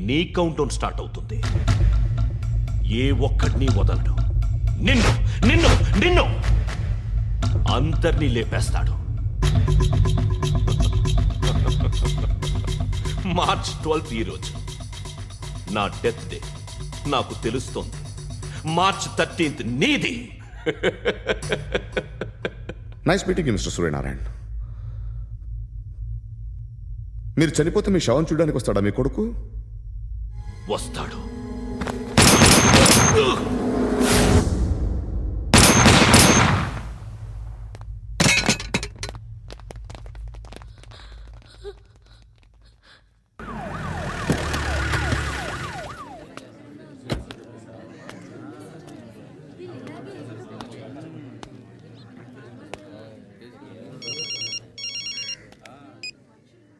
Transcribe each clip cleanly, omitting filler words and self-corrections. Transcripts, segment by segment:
నీ count down start అవుతుంది. ఏ ఒక్కడిని వదలడు. నిన్ను నిన్ను నిన్ను అందరినీ లేపేస్తాడు. మార్చ్ 12 ఈ రోజు నా డెత్ డే. నాకు తెలుస్తోంది. మార్చ్ 13 నీది. Nice meeting you mister Suryanarayan. మీరు చనిపోతే మీ శవం చూడడానికి వస్తాడా మీ కొడుకు? వస్తాడు.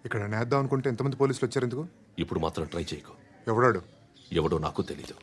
ఇక్కడ నేద్దాం అనుకుంటే ఎంతమంది పోలీసులు వచ్చారు ఎందుకు? ఇప్పుడు మాత్రం ట్రై చేయకు. ఎవడాడు? ఎవడో నాకు తెలీదు.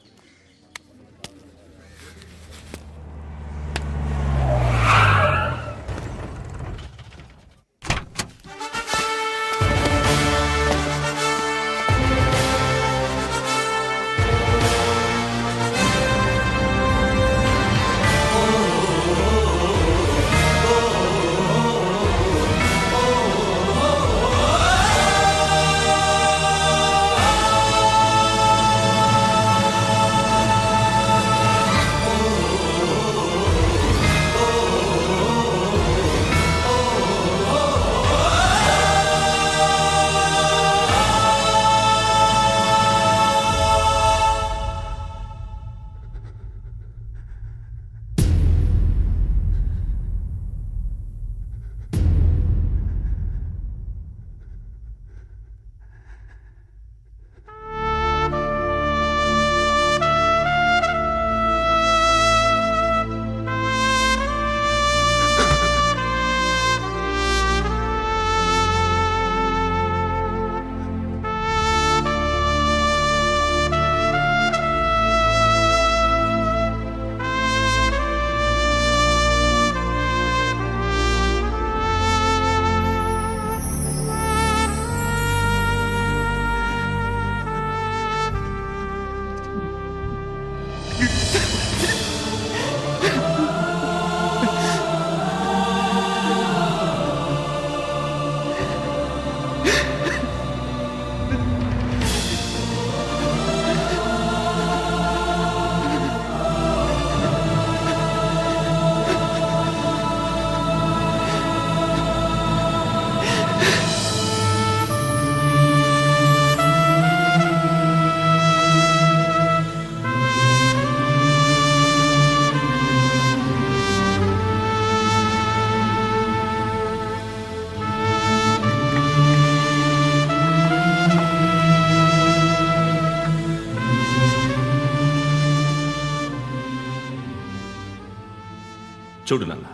చూడు నాన్న,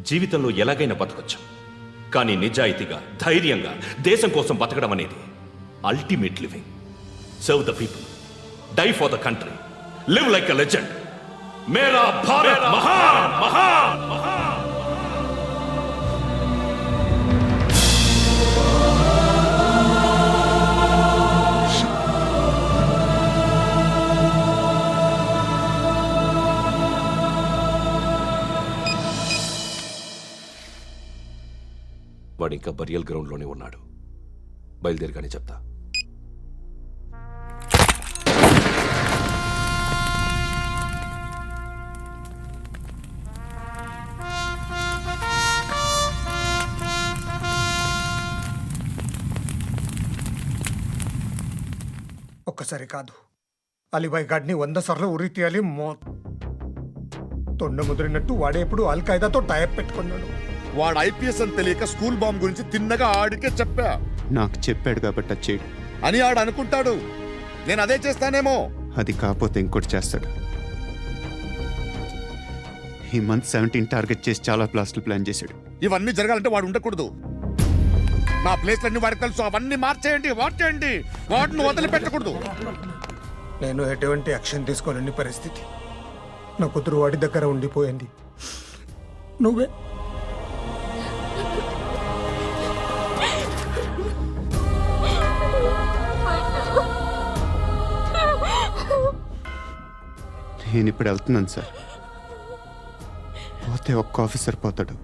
జీవితంలో ఎలాగైనా బతకొచ్చు. కానీ నిజాయితీగా, ధైర్యంగా దేశం కోసం బతకడం అనేది ultimate living. Serve the people, die for the country, live like a legend. మేరా భారత్ మహాన్ మహాన్ మహాన్. వాడు ఇంకా బరియల్ గ్రౌండ్లోనే ఉన్నాడు. బయలుదేరగానే చెప్తా. ఒక్కసారి కాదు, అలీబాయ్ గాడిని 100 సార్లు ఉరి తీయాలి. తొండ ముదిరినట్టు వాడేప్పుడు అల్ఖైదాతో టైప్ పెట్టుకున్నాడు. వాడు ఐపీఎస్ అని తెలియక స్కూల్ బాంబ్ గురించి తిన్నగా ఆడికే చెప్పా. నాకు చెప్పాడు కాబట్టి అది చేయడు అని ఆడు అనుకుంటాడు. నేను అదే చేస్తానేమో. అది కాకపోతే ఇంకోటి చేస్తాడు. ఈ మంత్ 17 టార్గెట్ చేసి చాలా ప్లాస్టులు ప్లాన్ చేశాడు. ఇవన్నీ జరగాలంటే వాడు ఉండకూడదు. నా ప్లేస్లన్నీ వాడికి తెలుసు. అవన్నీ మార్చేయండి, వాచేయండి. వాటిని వదిలిపెట్టకూడదు. నేను ఎటువంటి యాక్షన్ తీసుకోలేని పరిస్థితి. నా కూతురు వాడి దగ్గర ఉండిపోయింది. నువ్వే నేను ఇప్పుడు వెళ్తున్నాను సార్. పోతే ఒక్క ఆఫీసర్ పోతాడు,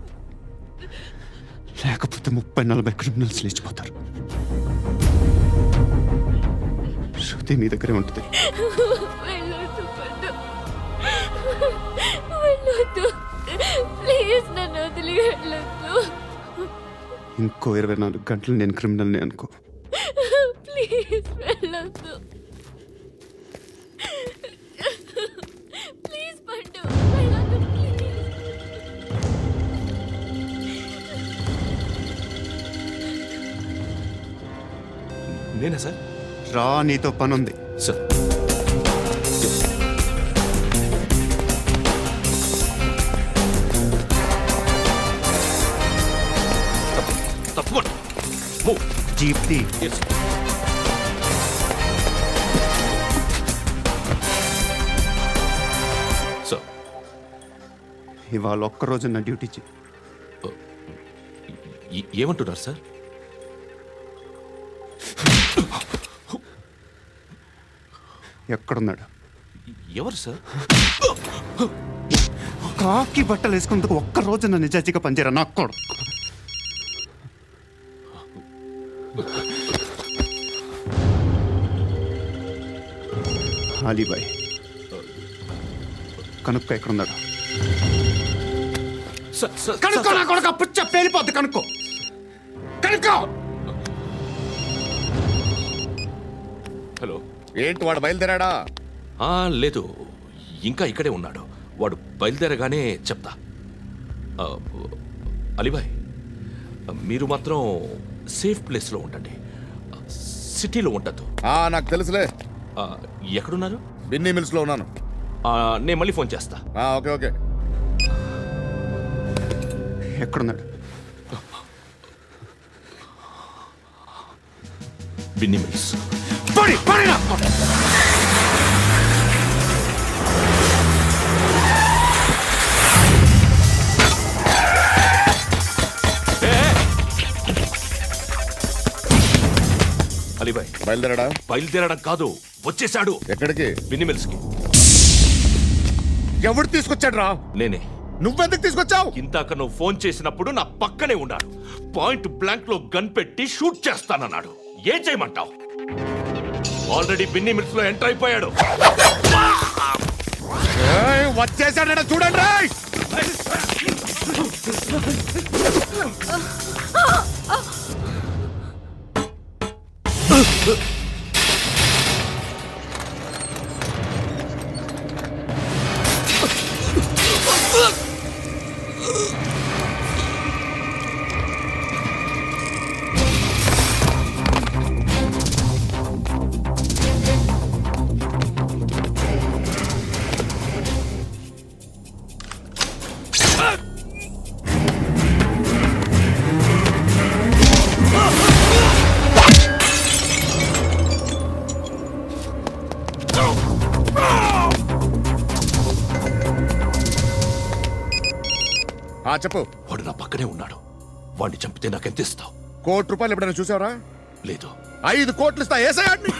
లేకపోతే 30-40 క్రిమినల్స్ లేచిపోతారు. శృతి మీ దగ్గరే ఉంటుంది. వెళ్ళొద్దు పండు, వెళ్ళొద్దు ప్లీజ్, నన్ను వదిలి వెళ్ళొద్దు ఇంకో 24 గంటలు నేను క్రిమినల్ని అనుకో. ప్లీజ్ వెళ్ళొద్దు ప్లీజ్ పండు, వెళ్ళొద్దు ప్లీజ్. నేనా సార్? రా, నీతో పని ఉంది. సార్ తప్పకుండా మూవ్. జీప్తి Yes, sir. సార్ ఇవాళ ఒక్కరోజు నా డ్యూటీ చేయి. ఏమంటున్నారు సార్? ఎక్కడున్నాడు? ఎవరు సార్? కాకి బట్టలు వేసుకున్నందుకు ఒక్కరోజు నా నిజాజీగా పనిచేయరా నాకు కూడా. అలీబాయ్ కనుక్కో ఎక్కడున్నాడు. సార్, సార్, కనుక్కో, సార్, నా కొడుకు పుచ్చ పేలిపోద్ది. కనుక్కో కనుక్కో. హలో. ఏంటి వాడు బయలుదేరాడా? లేదు, ఇంకా ఇక్కడే ఉన్నాడు. వాడు బయలుదేరగానే చెప్తా. ఆ, అలీబాయ్, మీరు మాత్రం సేఫ్ ప్లేస్లో ఉండండి, సిటీలో ఉండద్దు. నాకు తెలుసులే. ఎక్కడున్నారు? బిన్నీ మిల్స్ లో ఉన్నాను. నేను మళ్ళీ ఫోన్ చేస్తా. Okay okay. ఎక్కడున్నాడు? బిన్నీ మిల్స్. పడి పడి నా కొడుకు. అలీబాయ్ బయలుదేరాడా? బయలుదేరడం కాదు, వచ్చేశాడు. ఎక్కడికి? బిన్నీ మిల్స్ కి. ఎవడు తీసుకొచ్చాడు రా? నేనే. నువ్వెందుకు తీసుకొచ్చావు? ఇందాక నువ్వు ఫోన్ చేసినప్పుడు నా పక్కనే ఉన్నాడు. పాయింట్ బ్లాంక్ లో గన్ పెట్టి షూట్ చేస్తానన్నాడు. ఏం చేయమంటావు? ఆల్రెడీ బిన్నీ మిల్స్ లో ఎంటర్ అయిపోయాడు. వచ్చేసాడ చూడండి రాయ్. చెప్పు. వాడు నా పక్కనే ఉన్నాడు. వాడిని చంపితే నాకెంత ఇస్తావు? ₹1,00,00,000 ఎప్పుడైనా చూసావరా? లేదు. 5 కోట్లు ఇస్తా. ఏసయాడిని.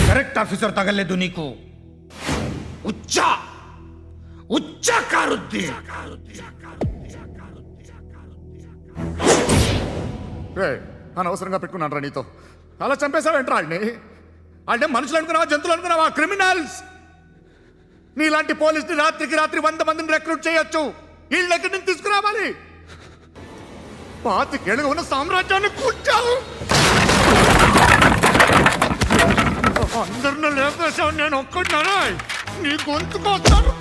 కరెక్ట్ ఆఫీసర్ తగలేదు నీకు. ఉచ్చ కారుద్ది. అనవసరంగా పెట్టుకున్నాను రా నీతో. అలా చంపేశావేంట్రా ఆడిని? అంటే మనుషులు అనుకున్నావా, జంతువులు అనుకున్నావా? క్రిమినల్స్. నీలాంటి పోలీసుని రాత్రికి రాత్రి 100 మందిని రిక్రూట్ చేయొచ్చు. వీళ్ళ ఎక్కడి నుంచి తీసుకురావాలి? 25 ఏళ్ళుగా ఉన్న సామ్రాజ్యాన్ని కూర్చావు. అందరిని లేపేశావు, నేను ఒక్కడినారా? నీ గొంతుకొస్తాను.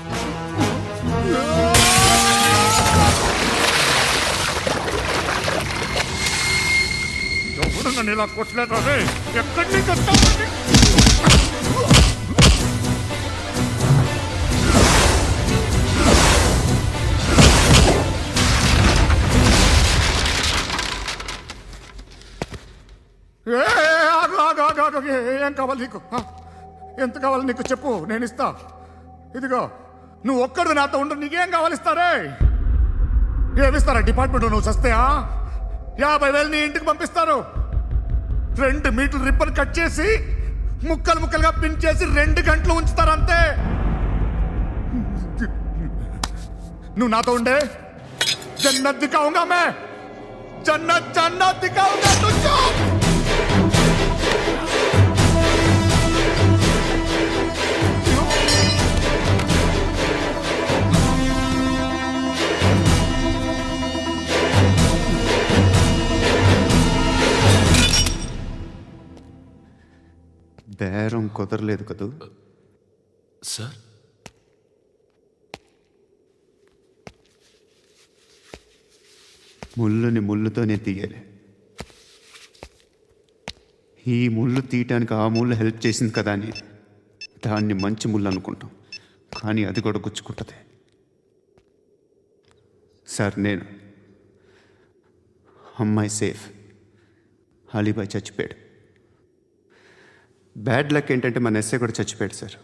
ఎవరు నన్ను ఇలా కొట్టలేదా? ఎక్కడి నుంచి వస్తావు? ఏం కావాలి నీకు? ఎంత కావాలి నీకు చెప్పు, నేను ఇస్తా. ఇదిగో, నువ్వు ఒక్కడు నాతో ఉండు. నీకేం కావాలి ఇస్తారే? ఏమిస్తారా డిపార్ట్మెంట్? నువ్వు చస్తేయా 50,000 నీ ఇంటికి పంపిస్తారు. 2 మీటర్లు రిబ్బన్ కట్ చేసి ముక్కలు ముక్కలుగా పిన్ చేసి 2 గంటలు ఉంచుతారు అంతే. నువ్వు నాతో ఉండే జన్నత్ దిఖాऊंगा मैं, జన్నత్ జన్నత్ దిఖాऊंगा तुझको. బేరం కుదరలేదు కదూ. సార్, ముళ్ళుని ముళ్ళుతోనే తీయాలి. ఈ ముళ్ళు తీయటానికి ఆ ముళ్ళు హెల్ప్ చేసింది కదా అని దాన్ని మంచి ముళ్ళు అనుకుంటాం, కానీ అది కూడా గుచ్చుకుంటుంది. సార్, నేను అమ్మాయి సేఫ్, అలీబాయ్ చచ్చిపోయాడు. బ్యాడ్ లక్ ఏంటంటే మన ఎస్ఐ కూడా చచ్చిపోయాడు సార్.